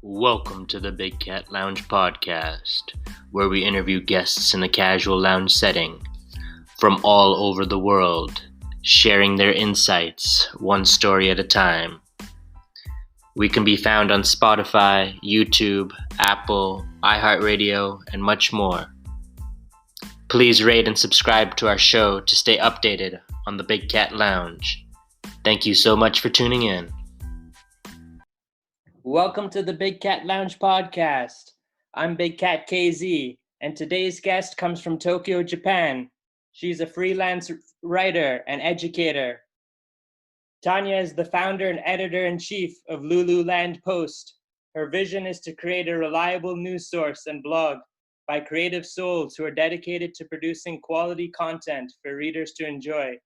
Welcome to the Big Cat Lounge podcast, where we interview guests in a casual lounge setting from all over the world, sharing their insights one story at a time. We can be found on Spotify, YouTube, Apple, iHeartRadio, and much more. Please rate and subscribe to our show to stay updated on the Big Cat Lounge. Thank you so much for tuning in. Welcome to the Big Cat Lounge podcast. I'm Big Cat KZ, and today's guest comes from Tokyo, Japan. She's a freelance writer and educator. Tanya is the founder and editor-in-chief of LuluLand Post. Her vision is to create a reliable news source and blog by creative souls who are dedicated to producing quality content for readers to enjoy.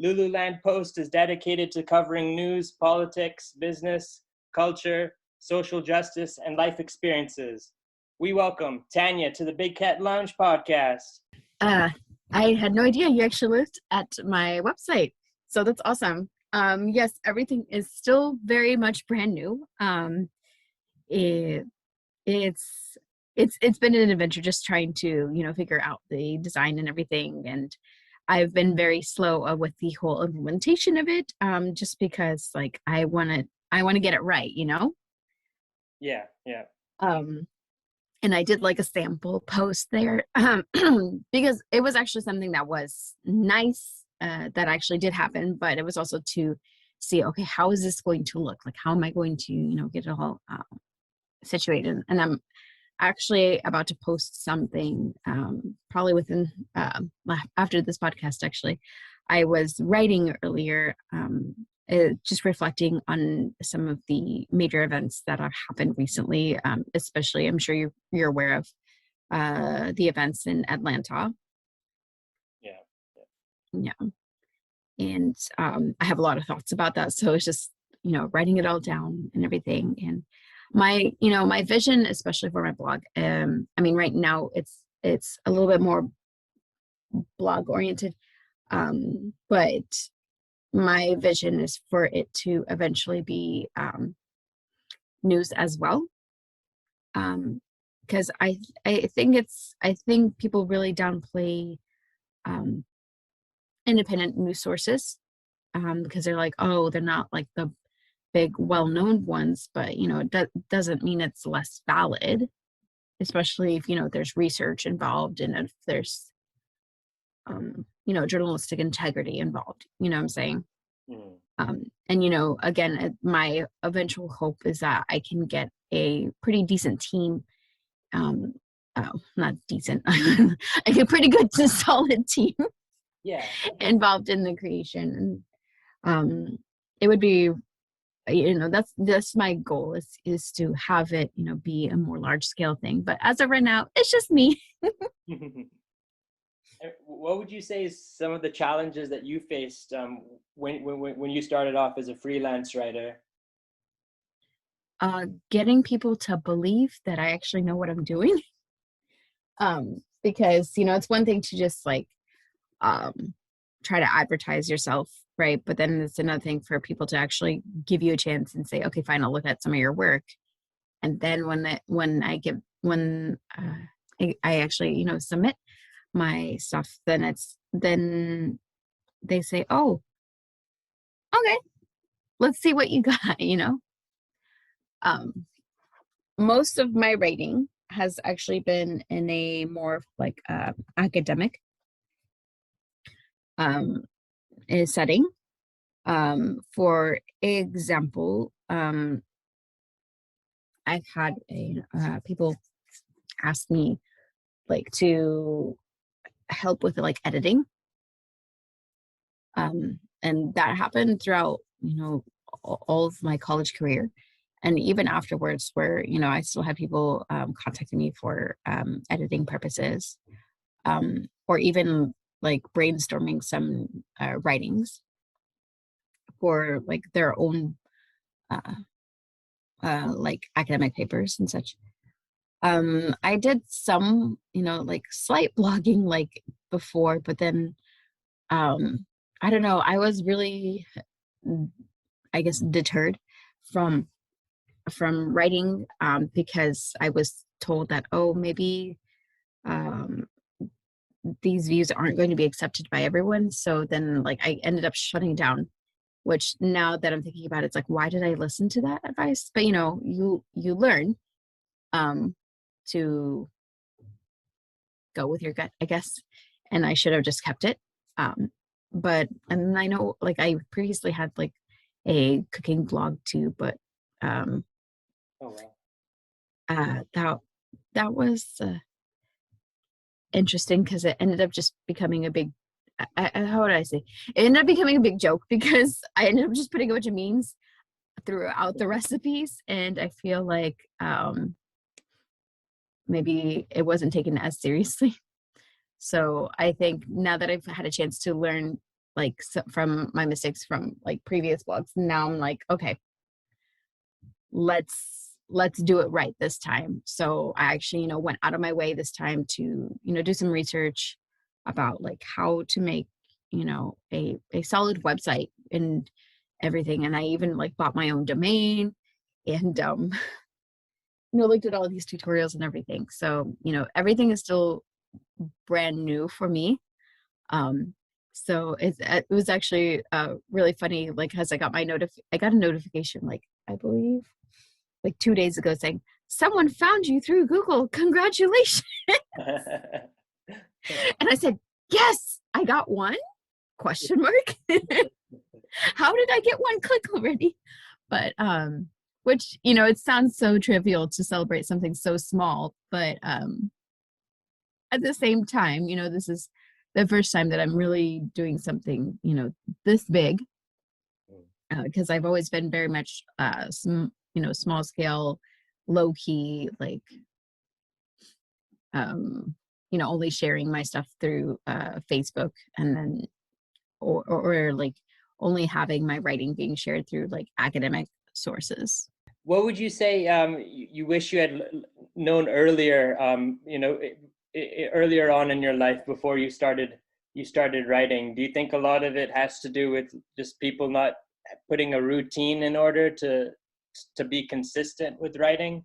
LuluLand Post is dedicated to covering news, politics, business, culture, social justice, and life experiences. We welcome Tanya to the Big Cat Lounge podcast. I had no idea you actually looked at my website, so that's awesome. Yes, everything is still very much brand new. It's been an adventure just trying to figure out the design and everything, and I've been very slow with the whole implementation of it, just because I want to get it right, Yeah. And I did a sample post there, because it was actually something that was nice, that actually did happen, but it was also to see, okay, how is this going to look? How am I going to, get it all situated? And I'm actually about to post something, probably within, after this podcast, actually. I was writing earlier, just reflecting on some of the major events that have happened recently, especially I'm sure you're aware of the events in Atlanta. Yeah. And I have a lot of thoughts about that. So it's just, writing it all down and everything. And my vision, especially for my blog, right now it's a little bit more blog oriented, but my vision is for it to eventually be news as well, because I think people really downplay independent news sources, because they're like, oh, they're not like the big well-known ones, but it doesn't mean it's less valid, especially if there's research involved and if there's journalistic integrity involved, what I'm saying. And again, my eventual hope is that I can get a pretty decent team, not decent, like a pretty good to solid team, involved in the creation. And it would be, that's my goal, is to have it be a more large scale thing, but as of right now it's just me. What would you say is some of the challenges that you faced when you started off as a freelance writer? Getting people to believe that I actually know what I'm doing. Because it's one thing to just try to advertise yourself, right? But then it's another thing for people to actually give you a chance and say, okay, fine, I'll look at some of your work. And then when I actually submit my stuff, then they say, oh, okay, let's see what you got. Most of my writing has actually been in a more academic setting. For example, I've had people ask me to help with editing, and that happened throughout all of my college career, and even afterwards, where I still had people contacting me for editing purposes, or even brainstorming some writings for their own academic papers and such. I did some slight blogging before, but then I don't know, I was really, I guess, deterred from from writing because I was told that, oh, maybe these views aren't going to be accepted by everyone. So then like I ended up shutting down, which now that I'm thinking about it, it's like, why did I listen to that advice? But you learn to go with your gut, I guess. And I should have just kept it. But and I know like I previously had like a cooking blog too, but Oh wow. that was interesting because it ended up just becoming a big how would I say, it ended up becoming a big joke because I ended up just putting a bunch of memes throughout the recipes, and I feel like maybe it wasn't taken as seriously. So I think now that I've had a chance to learn like from my mistakes from like previous blogs, now I'm like, okay, let's do it right this time. So I actually, went out of my way this time to, do some research about like how to make, a solid website and everything. And I even like bought my own domain and, looked at all of these tutorials and everything. So, everything is still brand new for me. So it was actually really funny, like, as I got I got a notification, like, I believe like 2 days ago saying, someone found you through Google, congratulations. And I said, yes, I got one, question mark. How did I get one click already? But which, it sounds so trivial to celebrate something so small, but at the same time, this is the first time that I'm really doing something, this big, because I've always been very much small scale, low key, like only sharing my stuff through Facebook, and then or like only having my writing being shared through like academic sources. What would you say you wish you had known earlier, earlier on in your life before you started writing? Do you think a lot of it has to do with just people not putting a routine in order to be consistent with writing?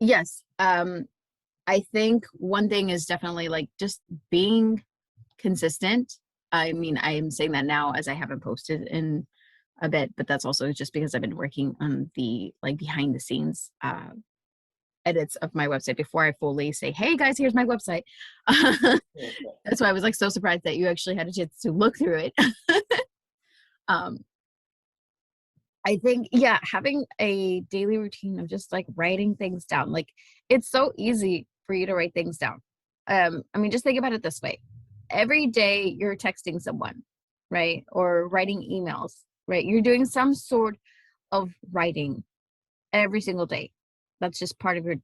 Yes. I think one thing is definitely like just being consistent. I mean, I am saying that now as I haven't posted in a bit, but that's also just because I've been working on the like behind the scenes edits of my website before I fully say, hey guys, here's my website. That's why I was like so surprised that you actually had a chance to look through it. I think, yeah, having a daily routine of just like writing things down, like it's so easy for you to write things down. I mean, just think about it this way. Every day you're texting someone, right? Or writing emails, right? You're doing some sort of writing every single day. That's just part of your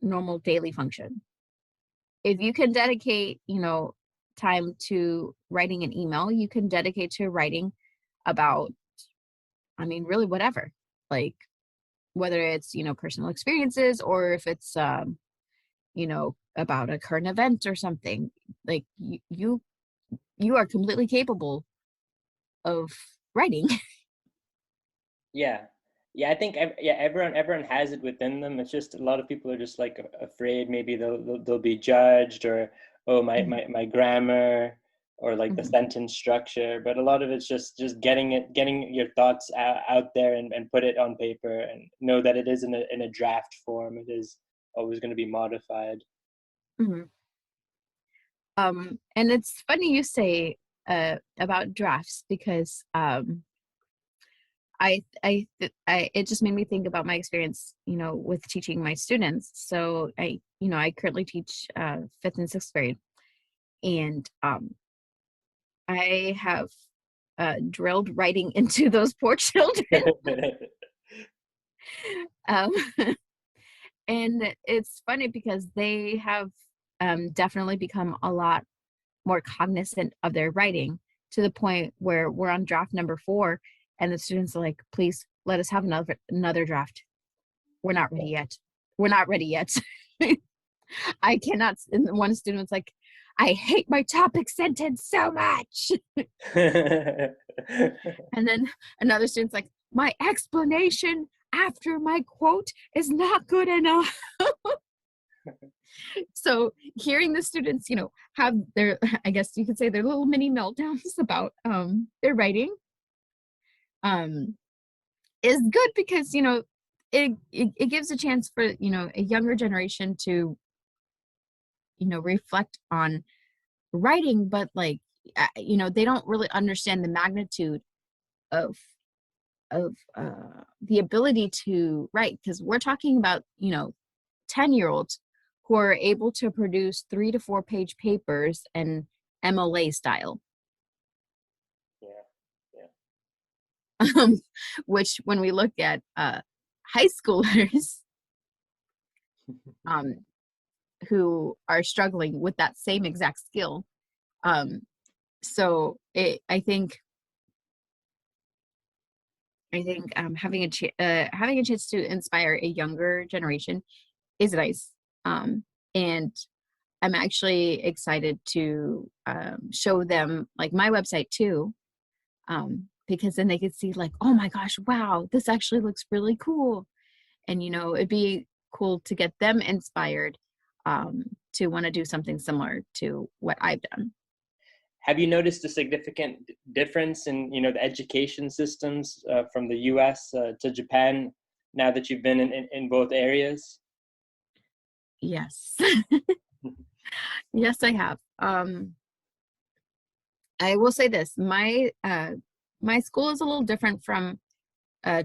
normal daily function. If you can dedicate, time to writing an email, you can dedicate to writing about, I mean, really whatever, like whether it's, personal experiences or if it's, about a current event or something, like you are completely capable of writing. Yeah. I think everyone has it within them. It's just a lot of people are just like afraid maybe they'll be judged, or oh my grammar, or like the sentence structure. But a lot of it's just getting your thoughts out there and put it on paper, and know that it is in a draft form. It is always going to be modified. Mm-hmm. And it's funny you say about drafts, because it just made me think about my experience, with teaching my students. So I currently teach 5th and 6th grade, and I have drilled writing into those poor children. um, and it's funny because they have definitely become a lot more cognizant of their writing, to the point where we're on draft number 4, and the students are like, please let us have another draft. We're not ready yet. We're not ready yet. I cannot. And one student was like, I hate my topic sentence so much. And then another student's like, my explanation after my quote is not good enough. So hearing the students, have their, I guess you could say, their little mini meltdowns about their writing is good, because it gives a chance for a younger generation to reflect on writing, but they don't really understand the magnitude of the ability to write, because we're talking about 10-year-olds who are able to produce 3 to 4 page papers and MLA style. Yeah. Which when we look at high schoolers who are struggling with that same exact skill, so I think having a chance to inspire a younger generation is nice, and I'm actually excited to show them like my website too, because then they could see like, oh my gosh, wow, this actually looks really cool. And it'd be cool to get them inspired to want to do something similar to what I've done. Have you noticed a significant difference in the education systems from the U.S. To Japan now that you've been in both areas? Yes. Yes, I have. I will say this: my school is a little different from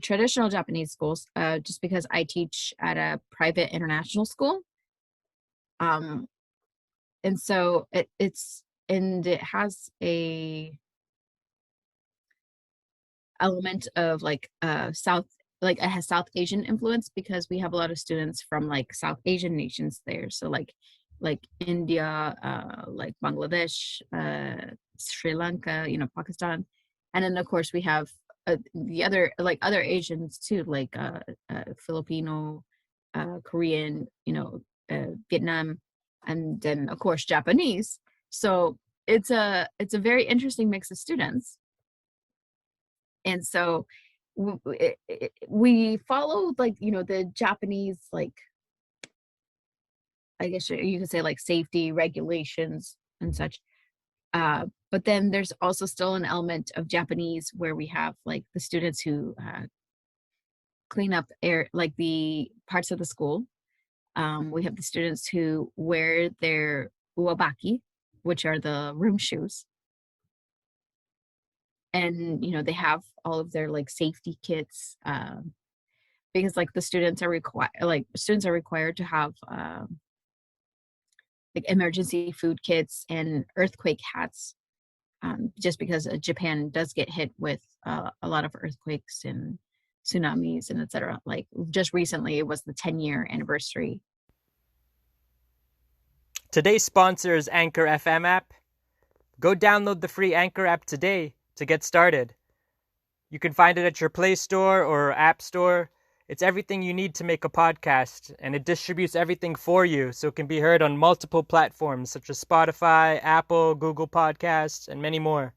traditional Japanese schools, just because I teach at a private international school. And so it has a element of like it has South Asian influence, because we have a lot of students from like South Asian nations there. So like India, like Bangladesh, Sri Lanka, Pakistan. And then of course we have the other Asians too, like Filipino, Korean, Vietnam, and then of course Japanese. So it's a very interesting mix of students. And so we follow like the Japanese, like I guess you could say like safety regulations and such, but then there's also still an element of Japanese where we have like the students who clean up air, like the parts of the school. We have the students who wear their uabaki, which are the room shoes, and they have all of their like safety kits, because like the students are required to have like emergency food kits and earthquake hats, just because Japan does get hit with a lot of earthquakes and tsunamis and etc. Like just recently it was the 10-year anniversary. Today's sponsor is Anchor FM app. Go download the free Anchor app today to get started. You can find it at your Play Store or App Store. It's everything you need to make a podcast, and it distributes everything for you so it can be heard on multiple platforms such as Spotify, Apple, Google Podcasts, and many more.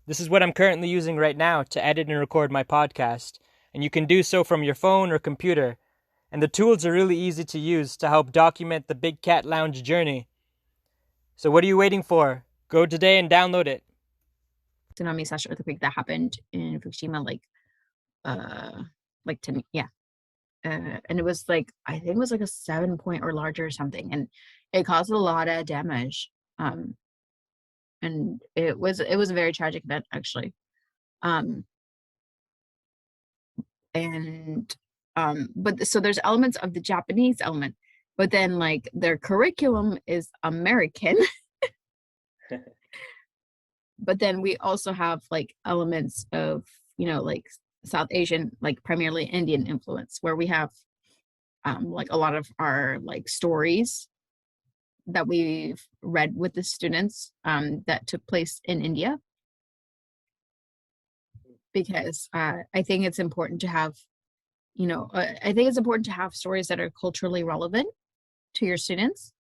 This is what I'm currently using right now to edit and record my podcast, and you can do so from your phone or computer. And the tools are really easy to use to help document the Big Cat Lounge journey. So what are you waiting for? Go today and download it. Tsunami/earthquake that happened in Fukushima, and it was like, I think it was like a 7-point or larger or something, and it caused a lot of damage. And it was a very tragic event actually. But so there's elements of the Japanese element, but then like their curriculum is American. But then we also have like elements of like South Asian, like primarily Indian influence, where we have like a lot of our like stories that we've read with the students that took place in India, because I think it's important to have stories that are culturally relevant to your students,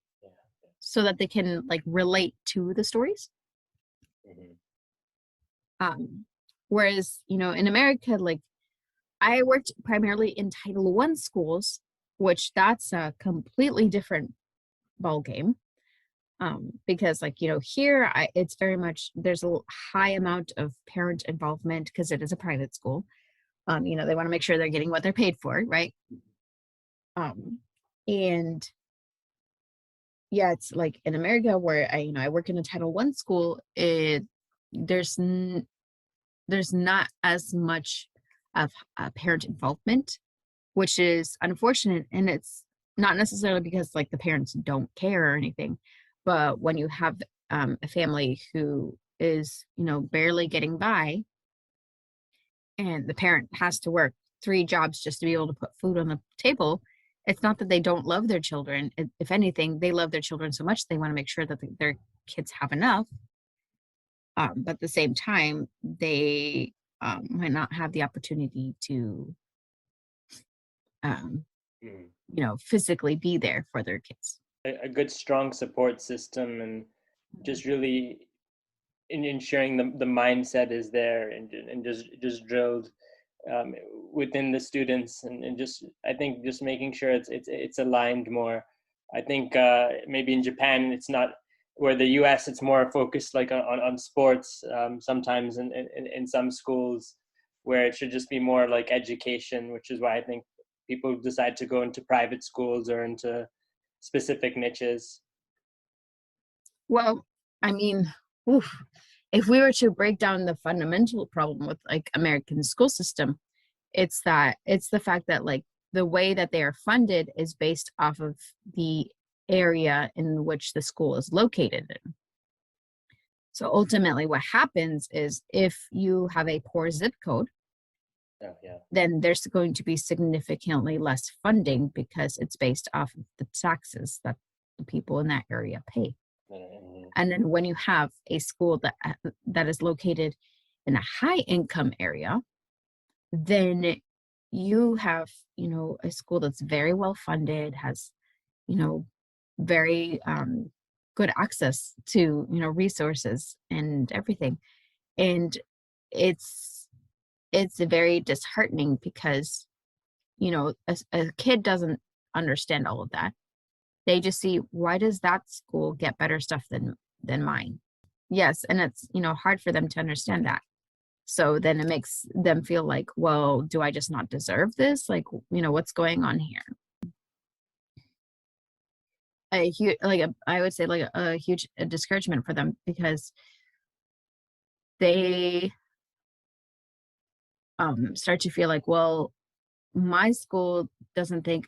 so that they can like relate to the stories. Mm-hmm. Whereas in America, like I worked primarily in Title I schools, which that's a completely different ball game. Because like, here it's very much, there's a high amount of parent involvement because it is a private school. They want to make sure they're getting what they're paid for, right? And yeah, it's like in America where I work in a Title I school, there's not as much of parent involvement, which is unfortunate. And it's not necessarily because like the parents don't care or anything, but when you have a family who is, barely getting by, and the parent has to work 3 jobs just to be able to put food on the table, it's not that they don't love their children. If anything, they love their children so much they want to make sure that their kids have enough. But at the same time, they might not have the opportunity to, physically be there for their kids. A good, strong support system, and just really ensuring the mindset is there, and just drilled within the students, and just, I think, just making sure it's aligned more. I think maybe in Japan it's not, where the US it's more focused like on sports, sometimes in some schools, where it should just be more like education, which is why I think people decide to go into private schools or into specific niches. Well, I mean, oof, if we were to break down the fundamental problem with like American school system, it's the fact that like the way that they are funded is based off of the area in which the school is located in. So ultimately what happens is if you have a poor zip code, then there's going to be significantly less funding because it's based off of the taxes that the people in that area pay. And then when you have a school that is located in a high income area, then you have, a school that's very well funded, has, very good access to, resources and everything. And it's very disheartening because, a kid doesn't understand all of that. They just see, why does that school get better stuff than mine? Yes, and it's, hard for them to understand that. So then it makes them feel like, well, do I just not deserve this? Like, what's going on here? I would say like a huge discouragement for them, because they start to feel like, well, my school doesn't think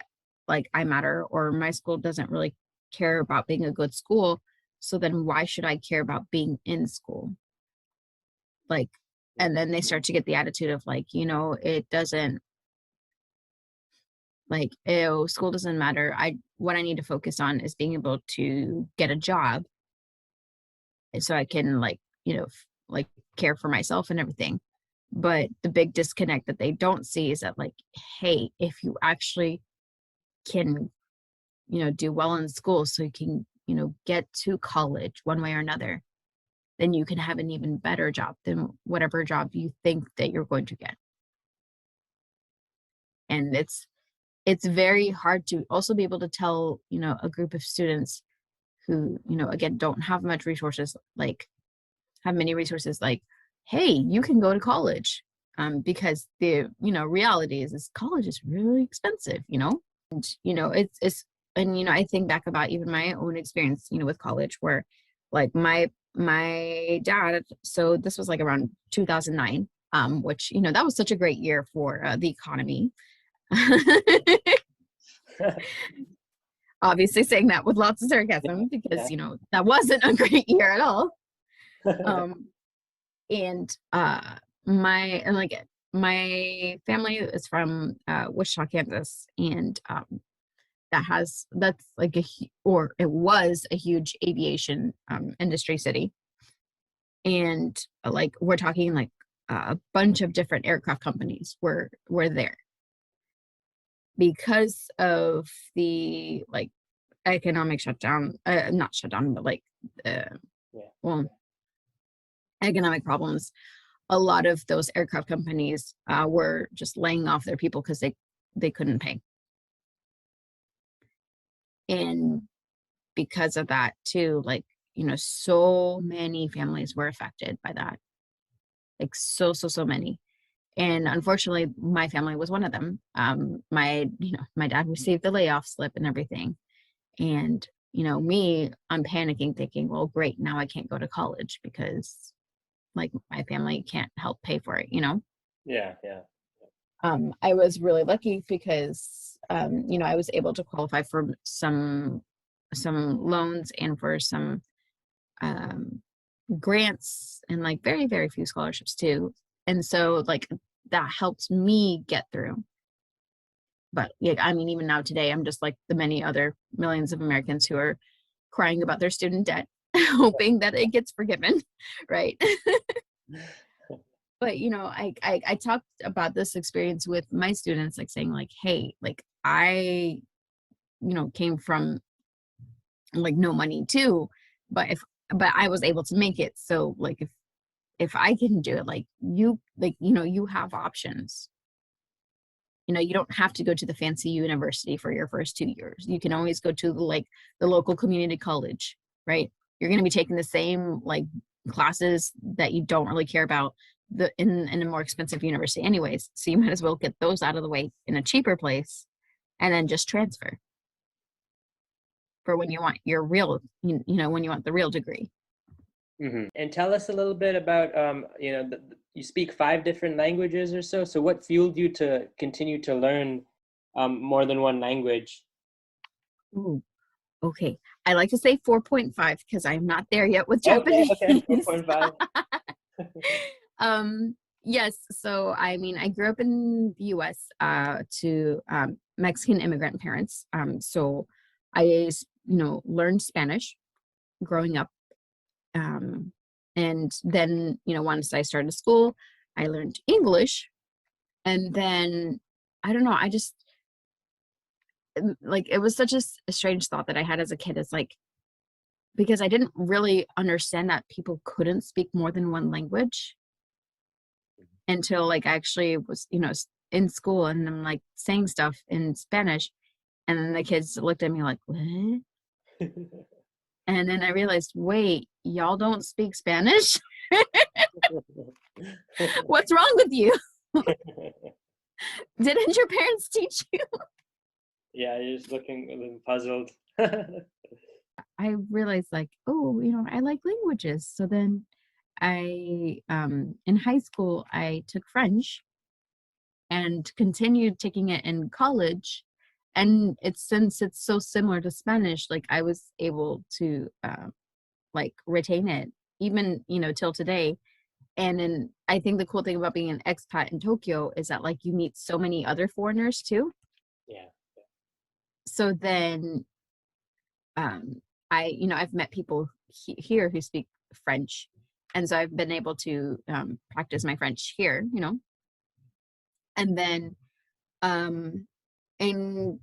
like I matter, or my school doesn't really care about being a good school. So then why should I care about being in school? Like, and then they start to get the attitude of like, it doesn't, like, ew, school doesn't matter. What I need to focus on is being able to get a job, and so I can like, like care for myself and everything. But the big disconnect that they don't see is that like, hey, if you actually can, do well in school, so you can, get to college one way or another, then you can have an even better job than whatever job you think that you're going to get. And it's very hard to also be able to tell, a group of students who, again, don't have much resources, like have many resources, like, hey, you can go to college. Because the, reality is college is really expensive, and, it's, and, I think back about even my own experience, with college, where like my dad, so this was like around 2009, which, that was such a great year for the economy. Obviously saying that with lots of sarcasm, because that wasn't a great year at all. And my family is from Wichita, Kansas, and that's like it was a huge aviation industry city. And like we're talking like a bunch of different aircraft companies were there. Because of the like economic shutdown, not shutdown, but like well, economic problems, a lot of those aircraft companies were just laying off their people because they couldn't pay. And because of that too, like, you know, so many families were affected by that. Like so many. And unfortunately, my family was one of them. My dad received the layoff slip and everything. And, you know, I'm panicking thinking, well, great, now I can't go to college because like my family can't help pay for it, you know? Yeah. I was really lucky because, you know, I was able to qualify for some loans and for some grants and like very, very few scholarships too. And so like that helped me get through. But yeah, I mean, even now today, I'm just like the many other millions of Americans who are crying about their student debt, hoping that it gets forgiven, right? But you know, I talked about this experience with my students, like saying like, hey, like I, you know, came from like no money too, but I was able to make it. So like if I can do it, like you know, you have options. You know, you don't have to go to the fancy university for your first 2 years. You can always go to the local community college, right? You're going to be taking the same like classes that you don't really care about in a more expensive university anyways. So you might as well get those out of the way in a cheaper place and then just transfer for when you want your real, you know, when you want the real degree. Mm-hmm. And tell us a little bit about, you know, you speak 5 different languages or so. So what fueled you to continue to learn more than one language? Ooh, okay. I like to say 4.5 because I'm not there yet with Japanese. Okay, 4.5. Yes. So, I mean, I grew up in the US to Mexican immigrant parents. So I, you know, learned Spanish growing up. And then, you know, once I started school, I learned English. And then, I don't know, I just, like, it was such a strange thought that I had as a kid. It's like, because I didn't really understand that people couldn't speak more than one language until like I actually was, you know, in school and I'm like saying stuff in Spanish. And then the kids looked at me like, what? And then I realized, wait, y'all don't speak Spanish? What's wrong with you? Didn't your parents teach you? Yeah, you're just looking a little puzzled. I realized like, oh, you know, I like languages. So then in high school, I took French and continued taking it in college. And since it's so similar to Spanish, like I was able to like retain it even, you know, till today. And then I think the cool thing about being an expat in Tokyo is that like you meet so many other foreigners too. Yeah. So then I've met people here who speak French. And so I've been able to practice my French here, you know. And then in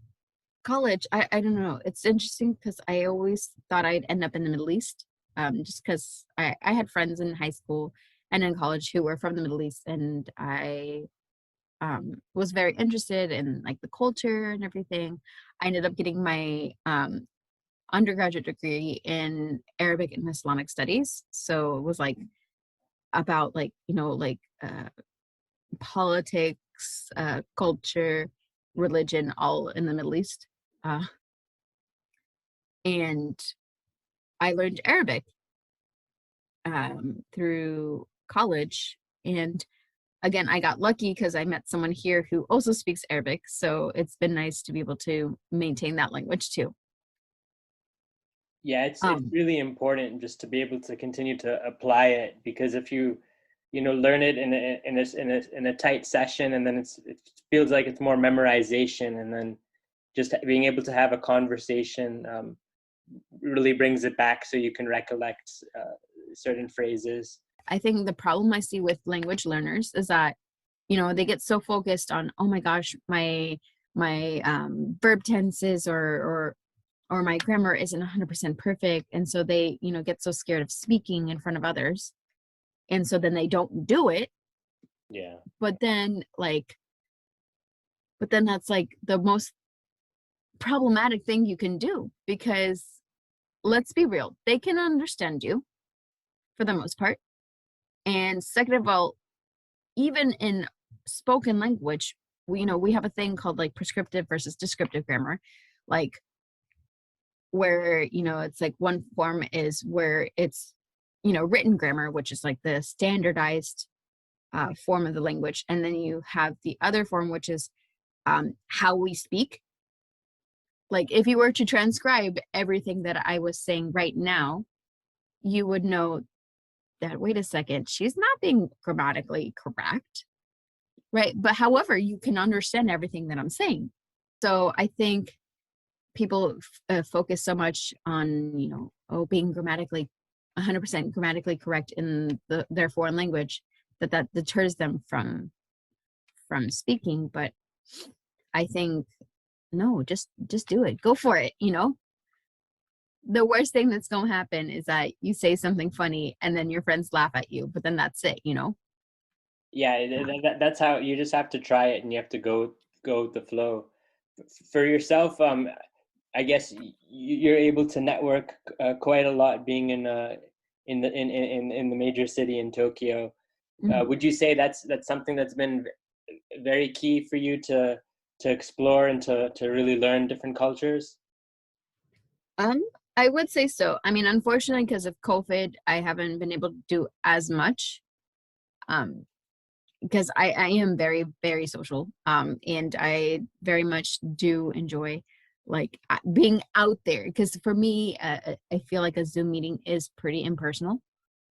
college, I don't know. It's interesting because I always thought I'd end up in the Middle East, just because I had friends in high school and in college who were from the Middle East, and I was very interested in like the culture and everything. I ended up getting my undergraduate degree in Arabic and Islamic studies, so it was like about like, you know, like politics, culture, religion, all in the Middle East. And I learned Arabic through college. And again, I got lucky because I met someone here who also speaks Arabic. So it's been nice to be able to maintain that language too. Yeah, it's really important just to be able to continue to apply it, because if you know, learn it in a tight session, and then it feels like it's more memorization, and then just being able to have a conversation really brings it back so you can recollect certain phrases. I think the problem I see with language learners is that, you know, they get so focused on, oh my gosh, my verb tenses or my grammar isn't 100% perfect, and so they, you know, get so scared of speaking in front of others, and so then they don't do it Yeah. But then that's like the most problematic thing you can do, because let's be real, they can understand you for the most part. And second of all, even in spoken language, we have a thing called like prescriptive versus descriptive grammar, like where it's like one form is where it's written grammar, which is like the standardized form of the language, and then you have the other form, which is how we speak. Like if you were to transcribe everything that I was saying right now, you would know that, wait a second, she's not being grammatically correct, right? But however, you can understand everything that I'm saying. So I think people focus so much on being grammatically 100% grammatically correct in their foreign language that deters them from speaking. But I think no, just do it, go for it. The worst thing that's going to happen is that you say something funny and then your friends laugh at you, but then that's it. Yeah, that's how you just have to try it, and you have to go with the flow. For yourself, I guess you're able to network quite a lot, being in the major city in Tokyo. Would you say that's something that's been very key for you to explore and to really learn different cultures? I would say so. I mean, unfortunately, because of COVID, I haven't been able to do as much. Because I am very, very social. And I very much do enjoy like being out there. Because for me, I feel like a Zoom meeting is pretty impersonal.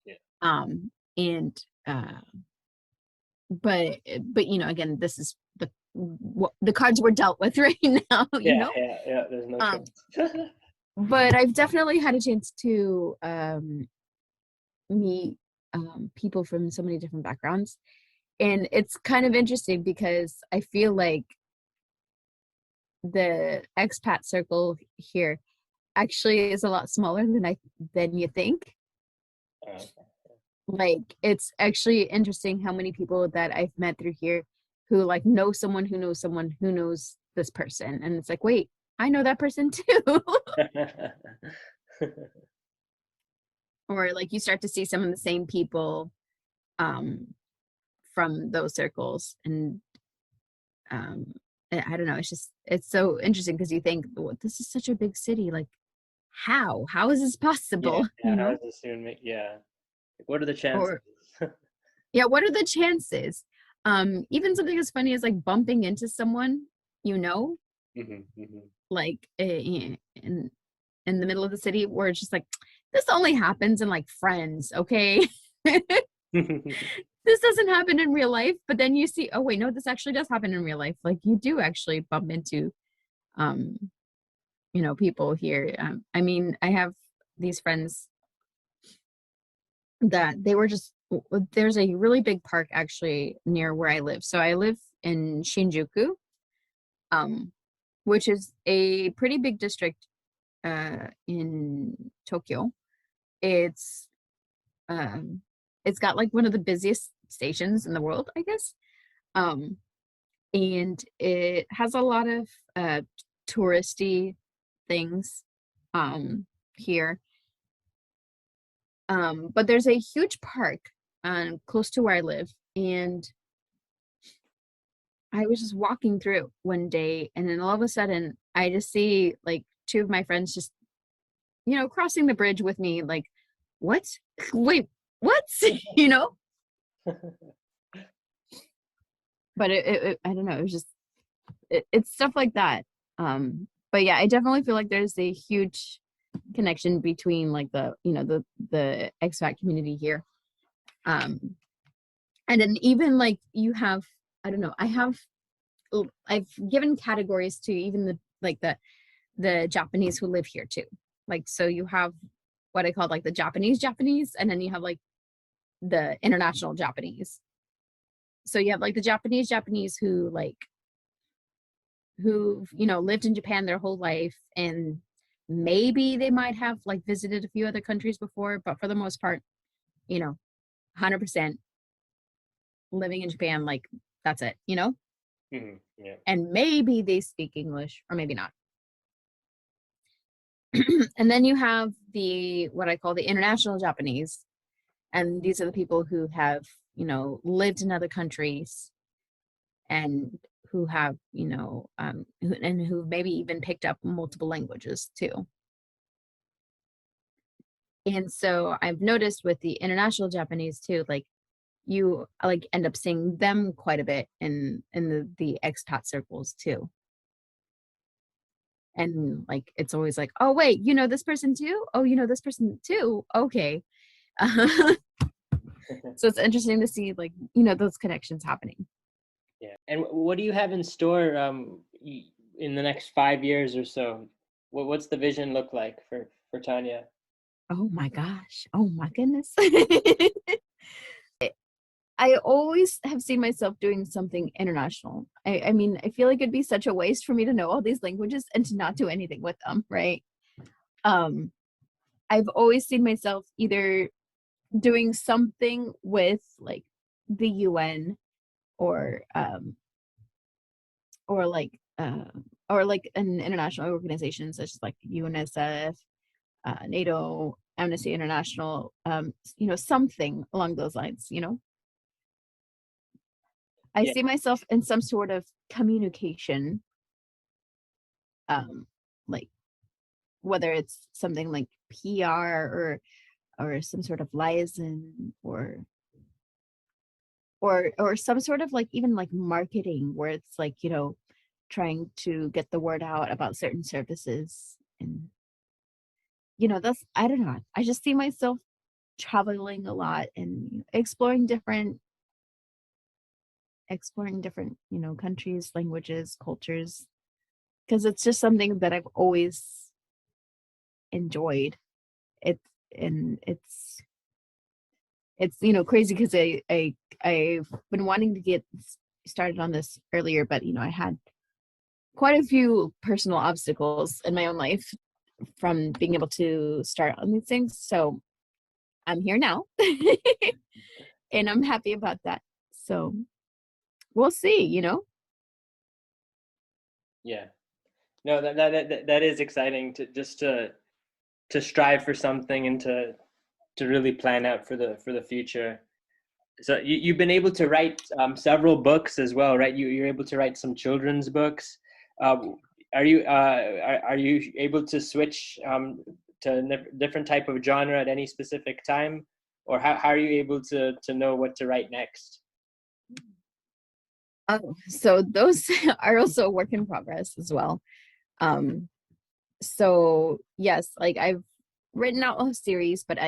Yeah. And but again, this is the cards we're dealt with right now. Yeah. There's no choice. But I've definitely had a chance to meet people from so many different backgrounds. And it's kind of interesting because I feel like the expat circle here actually is a lot smaller than you think. Like it's actually interesting how many people that I've met through here who like know someone who knows someone who knows this person, and it's like, wait, I know that person too. Or like you start to see some of the same people from those circles, and I don't know, it's so interesting because you think, well, this is such a big city, like how is this possible? How does this even make what are the chances? Yeah, what are the chances? Even something as funny as like bumping into someone, like in the middle of the city, where it's just like, this only happens in like Friends, okay? This doesn't happen in real life. But then you see, oh wait, no, this actually does happen in real life. Like you do actually bump into people here. I mean, I have these friends that they were just, there's a really big park actually near where I live. So I live in Shinjuku, which is a pretty big district in Tokyo. It's it's got like one of the busiest stations in the world, I guess. And it has a lot of touristy things here. But there's a huge park close to where I live, and I was just walking through it one day, and then all of a sudden I just see like two of my friends just crossing the bridge with me, like, what? Wait, what? But I don't know, it was just it's stuff like that. But yeah, I definitely feel like there's a huge connection between like the expat community here. And then even like you have, I don't know, I've given categories to even the Japanese who live here too. Like, so you have what I call like the Japanese, and then you have like the international Japanese. So you have like the Japanese who lived in Japan their whole life, and maybe they might have like visited a few other countries before, but for the most part, 100% living in Japan, like that's it, you know? Mhm. Yeah. And maybe they speak English or maybe not. And then you have what I call the international Japanese. And these are the people who have, you know, lived in other countries and who have, you know, who maybe even picked up multiple languages too. And so I've noticed with the international Japanese too, like you like end up seeing them quite a bit in the expat circles too. And like it's always like, oh wait, you know this person too? Oh, you know this person too? Okay. So it's interesting to see like, you know, those connections happening. Yeah. And what do you have in store in the next 5 years or so? What's the vision look like for Tanya? Oh my gosh. Oh my goodness. I always have seen myself doing something international. I mean, I feel like it'd be such a waste for me to know all these languages and to not do anything with them, right? I've always seen myself either doing something with like the UN or or like uh, or like an international organization such as like UNICEF, NATO, Amnesty International, you know, something along those lines, you know. I Yeah. see myself in some sort of communication, like whether it's something like PR or some sort of liaison or some sort of like even like marketing where it's like, you know, trying to get the word out about certain services. And you know, that's, I don't know, I just see myself traveling a lot and exploring different, you know, countries, languages, cultures, because it's just something that I've always enjoyed. It's and it's you know crazy because I've been wanting to get started on this earlier, but you know I had quite a few personal obstacles in my own life from being able to start on these things. So I'm here now, and I'm happy about that. So we'll see. You know. Yeah. No, that is exciting to just to strive for something and to really plan out for the future. So you've been able to write several books as well, right? You're able to write some children's books. Are you able to switch to different type of genre at any specific time, or how are you able to know what to write next? Oh, so those are also a work in progress as well. So yes, like I've written out a series, but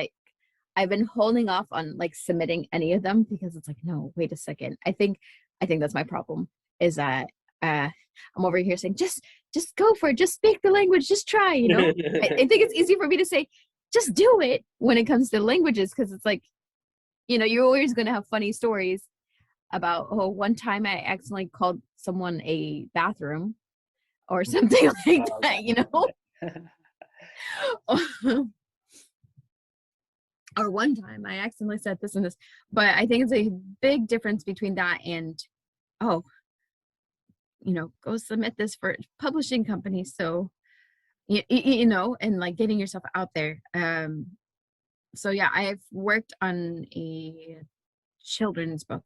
I've been holding off on like submitting any of them because it's like, no, wait a second. I think that's my problem is that I'm over here saying just go for it, just speak the language, just try, you know. I think it's easy for me to say just do it when it comes to languages because it's like, you know, you're always going to have funny stories about, oh, one time I accidentally called someone a bathroom or something like that, you know. Or one time I accidentally said this and this, but I think it's a big difference between that and, oh, you know, go submit this for publishing companies. So, you know, and like getting yourself out there. So yeah, I've worked on a children's book.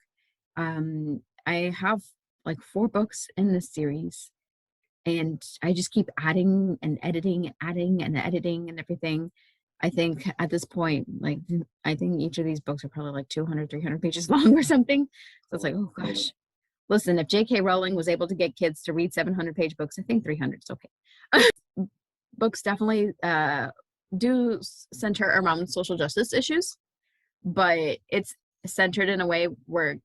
I have like 4 books in this series and I just keep adding and editing and adding and editing and everything. I think at this point, like, I think each of these books are probably like 200, 300 pages long or something. So it's like, oh gosh. Listen, if J.K. Rowling was able to get kids to read 700-page books, I think 300 is okay. Books definitely do center around social justice issues, but it's centered in a way where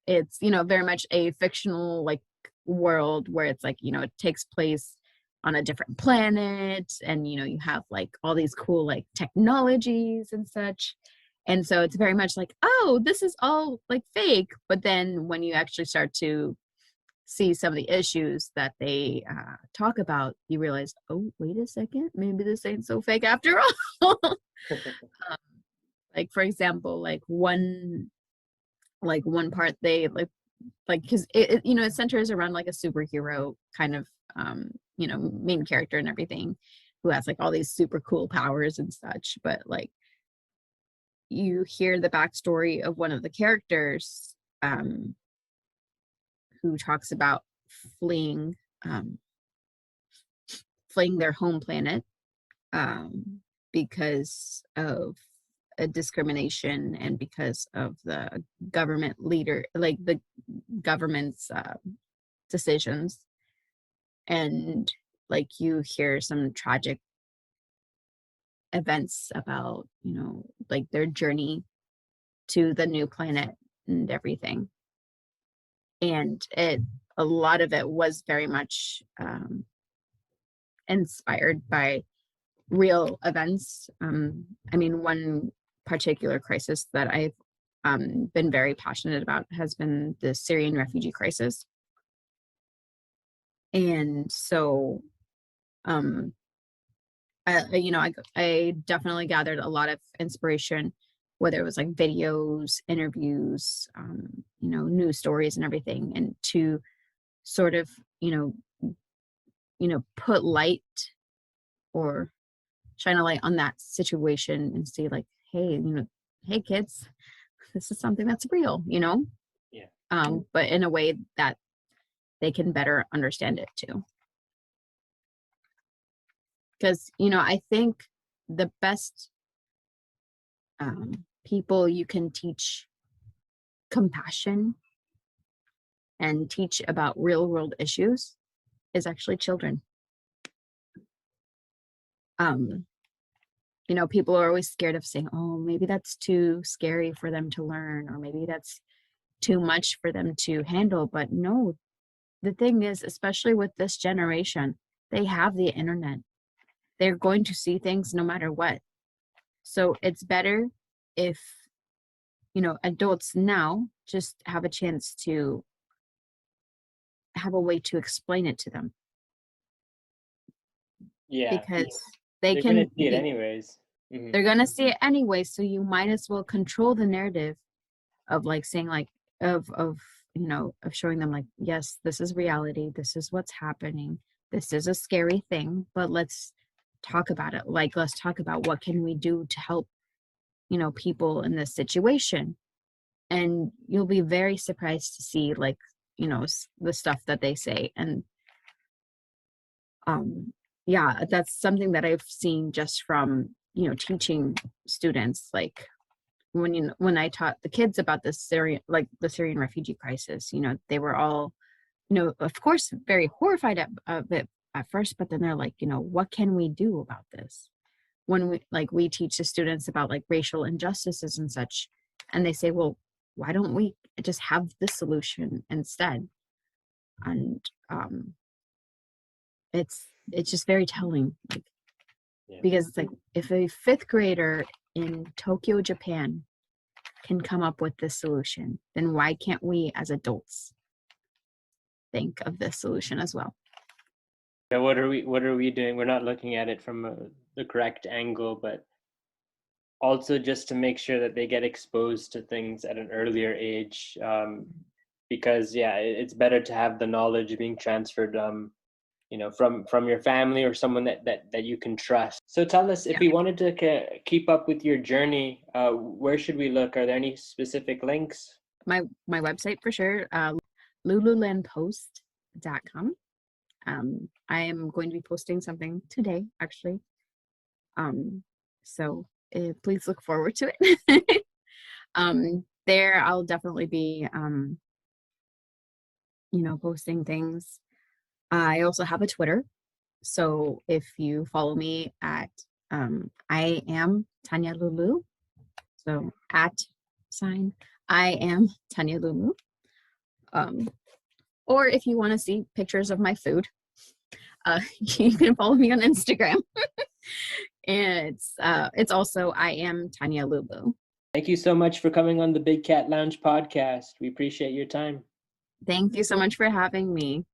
it's, you know, very much a fictional like world where it's like, you know, it takes place on a different planet and you know you have like all these cool like technologies and such, and so it's very much like, oh, this is all like fake, but then when you actually start to see some of the issues that they talk about, you realize, oh, wait a second, maybe this ain't so fake after all. Like, for example, one part they because it centers around like a superhero kind of main character and everything, who has like all these super cool powers and such, but like you hear the backstory of one of the characters, who talks about fleeing um, fleeing their home planet, because of a discrimination and because of the government leader, like the government's decisions. And like you hear some tragic events about, like their journey to the new planet and everything. And a lot of it was very much inspired by real events. I mean, one particular crisis that I've been very passionate about has been the Syrian refugee crisis. And so, I definitely gathered a lot of inspiration, whether it was like videos, interviews, news stories and everything, and to sort of, put light or shine a light on that situation and say like, hey kids, this is something that's real, Yeah. but in a way that they can better understand it too. Because, I think the best people you can teach compassion and teach about real world issues is actually children. People are always scared of saying, oh, maybe that's too scary for them to learn, or maybe that's too much for them to handle. But no, the thing is, especially with this generation, they have the internet. They're going to see things no matter what. So it's better if, adults now just have a chance to have a way to explain it to them. Yeah. Because they're gonna see it anyways. Mm-hmm. They're gonna see it anyway, so you might as well control the narrative of like saying like of showing them like, yes, this is reality, this is what's happening, this is a scary thing, but let's talk about it. Like, let's talk about what can we do to help people in this situation. And you'll be very surprised to see like the stuff that they say. And yeah, that's something that I've seen just from teaching students. Like when I taught the kids about the Syrian refugee crisis, they were all of course very horrified of it at first, but then they're like, what can we do about this? When we teach the students about like racial injustices and such, and they say, well, why don't we just have this solution instead? And it's just very telling, like, Yeah. because it's like, if a fifth grader in Tokyo, Japan can come up with this solution, then why can't we as adults think of this solution as well? Yeah, what are we doing? We're not looking at it from the correct angle, but also just to make sure that they get exposed to things at an earlier age, because it's better to have the knowledge being transferred from your family or someone that you can trust. So tell us, if we wanted to keep up with your journey, where should we look? Are there any specific links? My website for sure, LuluLandPost.com. I am going to be posting something today, actually. So please look forward to it. There I'll definitely be, posting things. I also have a Twitter. So if you follow me at, I am Tanya Lulu. So @ I am Tanya Lulu. Or if you want to see pictures of my food, you can follow me on Instagram. And it's also I am Tanya Lulu. Thank you so much for coming on the Big Cat Lounge podcast. We appreciate your time. Thank you so much for having me.